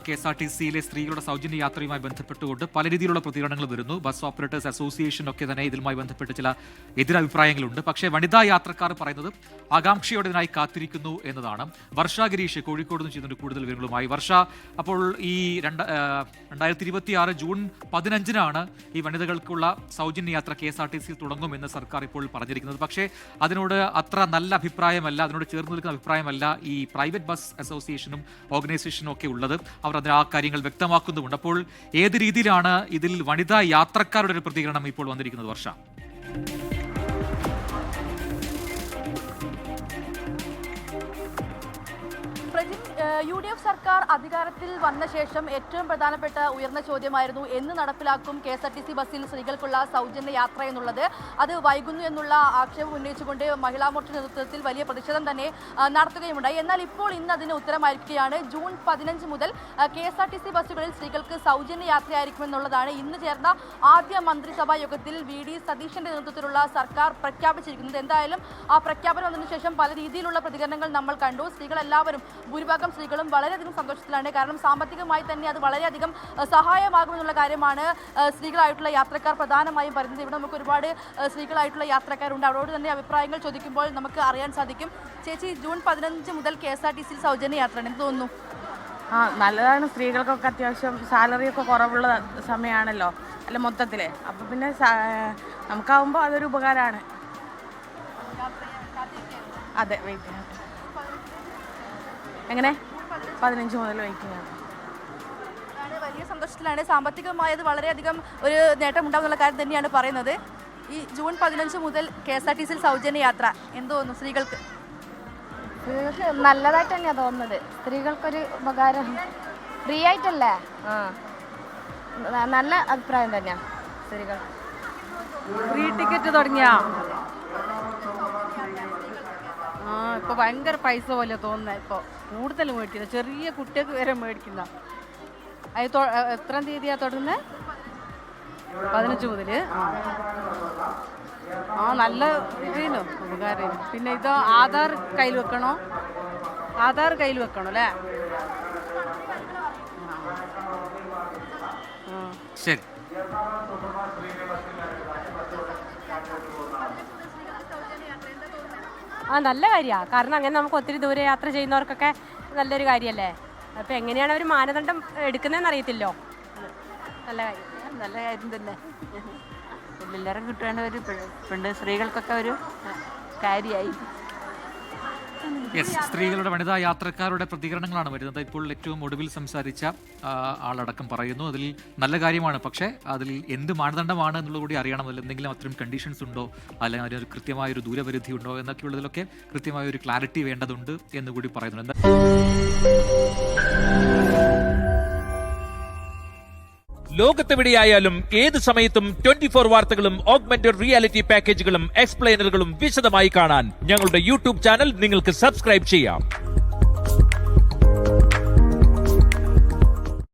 KSRTCയിലെ സ്ത്രീകളുടെ സൗജന്യ യാത്രയുമായി ബന്ധപ്പെട്ടുകൊണ്ട് പല രീതിയിലുള്ള പ്രതികരണങ്ങൾ വരുന്നു. ബസ് ഓപ്പറേറ്റേഴ്സ് അസോസിയേഷൻ ഒക്കെ തന്നെ ഇതിലുമായി ബന്ധപ്പെട്ട് ചില എതിരഭിപ്രായങ്ങളുണ്ട്. പക്ഷേ വനിതാ യാത്രക്കാർ പറയുന്നത് ആകാംക്ഷയോടെ ഇതിനായി കാത്തിരിക്കുന്നു എന്നതാണ്. വർഷ ഗിരീഷ് കോഴിക്കോട് നിന്ന് ചെയ്യുന്നുണ്ട് കൂടുതൽ വിവരങ്ങളുമായി. വർഷ, അപ്പോൾ ഈ 2026 ജൂൺ 15-നാണ് ഈ വനിതകൾക്കുള്ള സൗജന്യ യാത്ര KSRTCയിൽ തുടങ്ങുമെന്ന് സർക്കാർ ഇപ്പോൾ പറഞ്ഞിരിക്കുന്നത്. പക്ഷേ അതിനോട് അത്ര നല്ല അഭിപ്രായമല്ല, അതിനോട് ചേർന്ന് നിൽക്കുന്ന അഭിപ്രായമല്ല ഈ പ്രൈവറ്റ് ബസ് അസോസിയേഷനും ഓർഗനൈസേഷനും ഒക്കെ ഉള്ളത്. അവർ അതിന് ആ കാര്യങ്ങൾ വ്യക്തമാക്കുന്നുമുണ്ട്. അപ്പോൾ ഏത് രീതിയിലാണ് ഇതിൽ വനിതാ യാത്രക്കാരുടെ ഒരു പ്രതികരണം ഇപ്പോൾ വന്നിരിക്കുന്നത് വർഷ? UDF സർക്കാർ അധികാരത്തിൽ വന്ന ശേഷം ഏറ്റവും പ്രധാനപ്പെട്ട ഉയർന്ന ചോദ്യമായിരുന്നു എന്ന് നടപ്പിലാക്കും KSRTC ബസ്സിൽ സ്ത്രീകൾക്കുള്ള സൗജന്യ യാത്ര എന്നുള്ളത്. അത് വൈകുന്നു എന്നുള്ള ആക്ഷേപം ഉന്നയിച്ചുകൊണ്ട് മഹിളാ മോർച്ച നേതൃത്വത്തിൽ വലിയ പ്രതിഷേധം തന്നെ നടത്തുകയുണ്ടായി. എന്നാൽ ഇപ്പോൾ ഇന്ന് അതിന് ഉത്തരമായിരിക്കുകയാണ്. ജൂൺ 15 മുതൽ KSRTC ബസ്സുകളിൽ സ്ത്രീകൾക്ക് സൗജന്യ യാത്രയായിരിക്കുമെന്നുള്ളതാണ് ഇന്ന് ചേർന്ന ആദ്യ മന്ത്രിസഭാ യോഗത്തിൽ VD സതീശന്റെ നേതൃത്വത്തിലുള്ള സർക്കാർ പ്രഖ്യാപിച്ചിരിക്കുന്നത്. എന്തായാലും ആ പ്രഖ്യാപനം വന്നതിനു ശേഷം പല രീതിയിലുള്ള പ്രതികരണങ്ങൾ നമ്മൾ കണ്ടു. സ്ത്രീകളെല്ലാവരും, ഭൂരിഭാഗം സ്ത്രീകളും വളരെയധികം സന്തോഷത്തിലാണ്. കാരണം സാമ്പത്തികമായി തന്നെ അത് വളരെയധികം സഹായമാകുമെന്നുള്ള കാര്യമാണ് സ്ത്രീകളായിട്ടുള്ള യാത്രക്കാർ പ്രധാനമായും പറയുന്നത്. ഇവിടെ നമുക്ക് ഒരുപാട് സ്ത്രീകളായിട്ടുള്ള യാത്രക്കാരുണ്ട്. അവരോട് തന്നെ അഭിപ്രായങ്ങൾ ചോദിക്കുമ്പോൾ നമുക്ക് അറിയാൻ സാധിക്കും. ചേച്ചി, ജൂൺ 15 മുതൽ KSRTCയിൽ സൗജന്യ യാത്രയാണ്, എന്ത് തോന്നുന്നു? നല്ലതാണ്. സ്ത്രീകൾക്കൊക്കെ അത്യാവശ്യം സാലറിയൊക്കെ കുറവുള്ള സമയമാണല്ലോ അല്ല മൊത്തത്തിൽ. അപ്പം പിന്നെ നമുക്കാവുമ്പോൾ അതൊരു ഉപകാരമാണ്. അതെ, വെയിറ്റ് ചെയ്യാം. എങ്ങനെ 15 മുതൽ വെയിറ്റ് ചെയ്യാം. വലിയ സന്തോഷത്തിലാണ്. സാമ്പത്തികമായത് വളരെയധികം ഒരു നേട്ടം ഉണ്ടാകുന്നുള്ള കാര്യം തന്നെയാണ് പറയുന്നത്. ഈ ജൂൺ 15 മുതൽ KSRTCയിൽ സൗജന്യ യാത്ര എന്ത് തോന്നുന്നു സ്ത്രീകൾക്ക്? സ്ത്രീകൾക്ക് നല്ലതായിട്ട് തന്നെയാണ് തോന്നുന്നത്. സ്ത്രീകൾക്കൊരു ഉപകാരം, ഫ്രീ ആയിട്ടല്ലേ. നല്ല അഭിപ്രായം തന്നെയാണ് സ്ത്രീകൾ. ഫ്രീ ടിക്കറ്റ് തുടങ്ങിയ ഇപ്പോൾ ഭയങ്കര പൈസ പോലെ തോന്നുന്നത്. ഇപ്പോൾ കൂടുതൽ മേടിക്കുന്നത്, ചെറിയ കുട്ടികൾക്ക് വരെ മേടിക്കുന്ന. അത് എത്രാം തീയതിയാണ് തുടങ്ങുന്നത്? 15 മുതൽ. നല്ല ഇതിനോ ഉപകാരം. പിന്നെ ഇത് ആധാർ കയ്യിൽ വെക്കണോ? ആധാർ കയ്യിൽ വെക്കണോ അല്ലേ? ശരി. നല്ല കാര്യമാണ്. കാരണം അങ്ങനെ നമുക്ക് ഒത്തിരി ദൂരെ യാത്ര ചെയ്യുന്നവർക്കൊക്കെ നല്ലൊരു കാര്യമല്ലേ. അപ്പോൾ എങ്ങനെയാണ് അവർ മാനദണ്ഡം എടുക്കുന്നതെന്ന് അറിയത്തില്ലോ. നല്ല കാര്യം തന്നെ. എല്ലാവരും കിട്ടേണ്ട ഒരു പെണ്ണ് സ്ത്രീകൾക്കൊക്കെ ഒരു കാര്യമായി. സ്ത്രീകളുടെ വനിതാ യാത്രക്കാരുടെ പ്രതികരണങ്ങളാണ് വരുന്നത്. ഇപ്പോൾ ഏറ്റവും ഒടുവിൽ സംസാരിച്ച ആളടക്കം പറയുന്നു അതിൽ നല്ല കാര്യമാണ്, പക്ഷേ അതിൽ എന്ത് മാനദണ്ഡമാണ് എന്നുള്ളത് കൂടി അറിയണം. അതിൽ എന്തെങ്കിലും അത്തരം കണ്ടീഷൻസ് ഉണ്ടോ, അല്ലെങ്കിൽ അതിനൊരു കൃത്യമായൊരു ദൂരപരിധി ഉണ്ടോ എന്നൊക്കെയുള്ളതിലൊക്കെ കൃത്യമായൊരു ക്ലാരിറ്റി വേണ്ടതുണ്ട് എന്നുകൂടി പറയുന്നുണ്ട്. ലോകത്തെവിടെയായാലും ഏത് സമയത്തും 24 വാർത്തകളും ഓഗ്മെന്റഡ് റിയാലിറ്റി പാക്കേജുകളും എക്സ്പ്ലെയിനറുകളും വിശദമായി കാണാൻ ഞങ്ങളുടെ YouTube ചാനൽ നിങ്ങൾക്ക് സബ്സ്ക്രൈബ് ചെയ്യാം.